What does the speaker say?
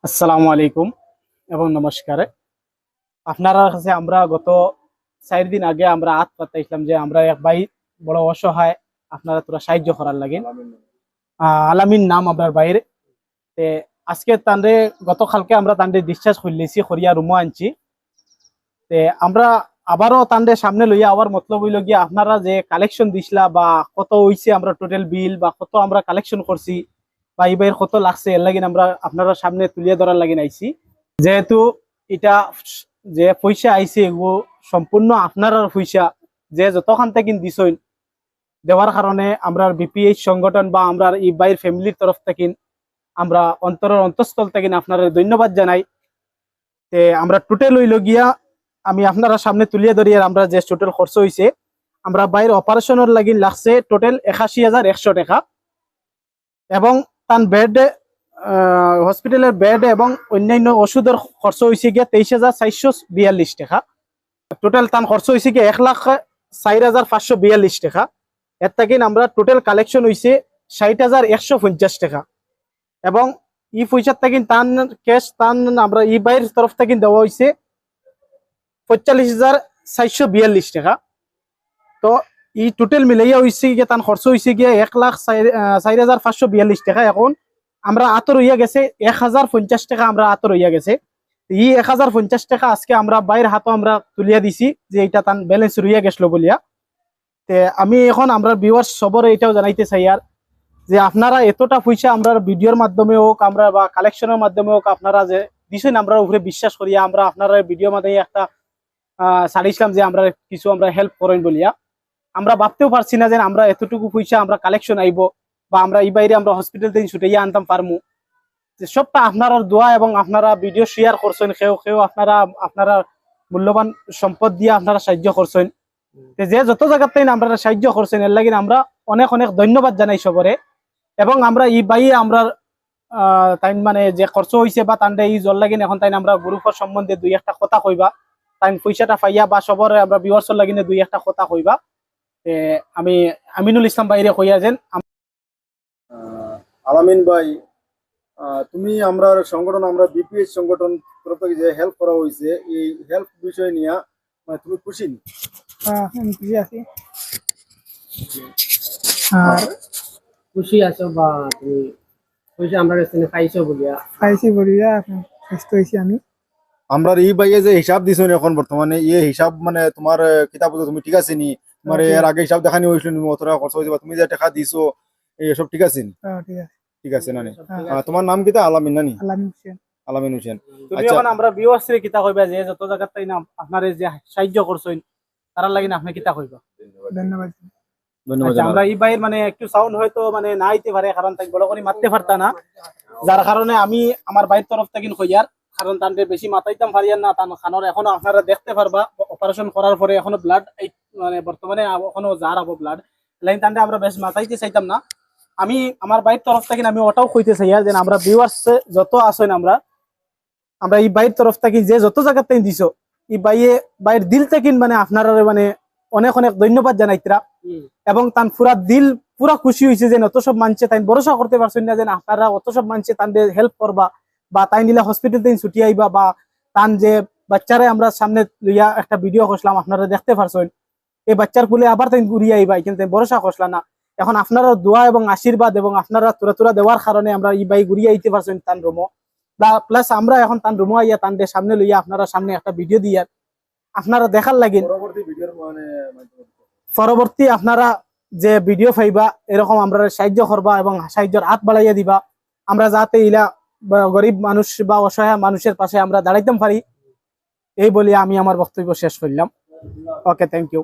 আসসালামু আলাইকুম এবং নমস্কার। আপনার কাছে আমরা গত 4 দিন আগে আমরা হাত পাতাইছিলাম যে আমরা এক ভাই বড় অসহায়, আপনারা তোরা সাহায্য করার লাগে। আলামিন নাম আপনার বাইরে। তে আজকে তান্ডে গতকালকে আমরা তান্ডে ডিসচার্জ করলেছি, করিয়া রুমও আনছি। তে আমরা আবারও তান্ডে সামনে লইয়া আবার মতলব হইল গিয়া আপনারা যে কালেকশন দিছিলা বা কত হইছে, আমরা টোটাল বিল বা কত আমরা কালেকশন করছি বা এই বাইর কত লাগছে, এর লাগিন আমরা আপনারা সামনে তুলিয়া ধরার লাগিন আইছি। যেহেতু এটা যে পয়সা আইছে এগুলো সম্পূর্ণ আপনার পয়সা, যে যতখান থেকে দিছইন দেওয়ার কারণে আমরা বিপিএইচ সংগঠন বা আমরা এই বাইর ফ্যামিলির তরফ থেকে আমরা অন্তরের অন্তঃস্থল থেকে আপনারা ধন্যবাদ জানাই। তে আমরা টোটাল হইল গিয়া আমি আপনারা সামনে তুলিয়া ধরি আর আমরা যে টোটাল খরচ হয়েছে, আমরা বাইর অপারেশনের লাগিন লাগছে টোটাল ৮১,১০০ টাকা এবং তার বেড হসপিটালের বেড এবং অন্যান্য ওষুধের খরচ হয়েছে গিয়া ২৩,৪৪২ টাকা। টোটাল তার খরচ হয়েছে গিয়া ১,০৪,৫৪২ টাকা। এর থেকে আমরা টোটাল কালেকশন হয়েছে ৬০,১৫০ টাকা এবং ই পয়সার থেকে তান ক্যাশ তান আমরা ই বাইরের তরফ থেকে দেওয়া হয়েছে ৪৫,৪৪২ টাকা। তো ই টোটাল মিলাইয়া হয়েছে গিয়ে তার খরচ হয়েছে গিয়ে ১,০৪,৫৪২ টাকা। এখন আমরা আতর হইয়া গেছে ১,০৫০ টাকা, আমরা আতর হইয়া গেছে। ই ১,০৫০ টাকা আজকে আমরা বাইরের হাতও আমরা তুলিয়া দিছি যে এটা তার ব্যালেন্স রইয়া গেছিল বলিয়া। তে আমি এখন আমরা ভিউয়ার্স সবরে এটাও জানাইতে চাই আর যে আপনারা এতটা পয়সা আমরা ভিডিওর মাধ্যমে হোক আমরা বা কালেকশনের মাধ্যমে হোক আপনারা যে দিছেন, আমরা উপরে বিশ্বাস করিয়া আমরা আপনারা ভিডিওর মাধ্যমে একটা ছাড়িছিলাম যে আমরা কিছু আমরা হেল্প করেন বলিয়া। আমরা ভাবতেও পারছি না যে আমরা এতটুকু পয়সা আমরা কালেকশন আইব বা আমরা এই বাইরে আমরা হসপিটাল থেকে ছুটাইয়া আনতাম পারমু। যে সবটা আপনারা দোয়া এবং আপনারা ভিডিও শেয়ার করছেন, কেউ আপনারা মূল্যবান সম্পদ দিয়ে আপনারা সাহায্য করছেন। যে যত জায়গাতে আপনারা সাহায্য করছেন এর লাগি আমরা অনেক অনেক ধন্যবাদ জানাই সবরে। এবং আমরা এই বাইয়ে আমরা তাই মানে যে খরচ হয়েছে বা তান্ডে এই জল লাগিন এখন তাই আমরা গ্রুপের সম্বন্ধে দুই একটা কথা কইবা, তাই পয়সাটা পাইয়া বা সবরে আমরা ভিউয়ার্সের লাগিনে দুই একটা কথা কইবা। আমি আমিনুল ইসলাম বাইরে কইয়া যেন। আলামিন ভাই, তুমি আমরা সংগঠন আমরা বিপিএইচ সংগঠন তরফ থেকে যে হেল্প করা হয়েছে এই হেল্প বিষয় নিয়ে মানে তুমি খুশি নি? আমি খুশি আছি। খুশি আছো বা তুমি খুশি আমরা কাছে পাইছো বলিয়া? পাইছি বলিয়া এখন সুস্থ হয়েছি আমি। আমরা এই ভাইয়ে যে হিসাব দিছো এখন বর্তমানে এই হিসাব মানে তোমার কিতাব তুমি ঠিক আছে নি? তোমার এর আগে হিসাব দেখানি হয়েছিল তুমি অত টাকা খরচ হয়েছে বা তুমি যে টাকা দিছো এইসব ঠিক আছে নি? ঠিক আছে, ঠিক আছে না নি? তোমার নাম কিতা? আলামিন নানি? আলামিন হোসেন। আলামিন হোসেন। তুমি এখন আমরা ভিউয়ার্সের কিতা কইবা যে যত জায়গাতে না আপনারা যে সাহায্য করছেন তার লাগি আপনি কিতা কইবা? ধন্যবাদ। ধন্যবাদ। আচ্ছা, আমরা এই বাইর মানে একটু সাউন্ড হয়তো মানে না আইতে পারে কারণ তাই বড় করে মারতে পারতা না, যার কারণে আমি আমার বাইর তরফ থেকে কইয়ার কারণ তানতে বেশি মাথাইতাম পারিয়ার না। তান খানোর এখনো আপনারা দেখতে পারবা অপারেশন করার পরে এখনো ব্লাড মানে বর্তমানে এখনো জার আবো ব্লাড লাইন তানতে আমরা বেশ মাথাইতে চাইতাম না। আমি আমার বাইর তরফ থেকে আমি ওটাও কইতে চাই যে আমরা ভিউয়ার্স যত আছেন আমরা এই বাইর তরফ থেকে যে যত জায়গাতে দিছো এই বাইর দিল থেকে মানে আপনারা মানে অনেক অনেক ধন্যবাদ জানাইতরা এবং তান পুরা দিল পুরা খুশি হয়েছে যে অত সব মানছে তাই ভরসা করতে পারছেন না যে আপনারা অত সব মানছে তান হেল্প করবা বা তাই নিলে হসপিটাল থেকে ছুটি আইবা বা তান যে বাচ্চারা আমরা সামনে লইয়া একটা ভিডিও করছিলাম আপনারা দেখতে পারছেন, এই বাচ্চার কুলে আবার তাই ঘুরিয়ে আইবা কিন্তু ভরসা করছিলাম না। এখন আপনারা দোয়া এবং আশীর্বাদ এবং আপনারা তুরা দেওয়ার কারণে আমরা এই বাই ঘুরিয়ে আইতে পারছেন তান রুমো প্লাস আমরা এখন তান রুমো আইয়া তান সামনে লইয়া আপনারা সামনে একটা ভিডিও দিয়া আপনারা দেখার লাগিন পরবর্তী আপনারা যে ভিডিও পাইবা এরকম আমরা সাহায্য করবা এবং সাহায্যের হাত বাড়াইয়া দিবা আমরা যাতে ইলা গরিব মানুষ বা অসহায় মানুষের পাশে আমরা দাঁড়াইতে পারি। এই বলে আমি আমার বক্তব্য শেষ করলাম। ওকে, থ্যাংক ইউ।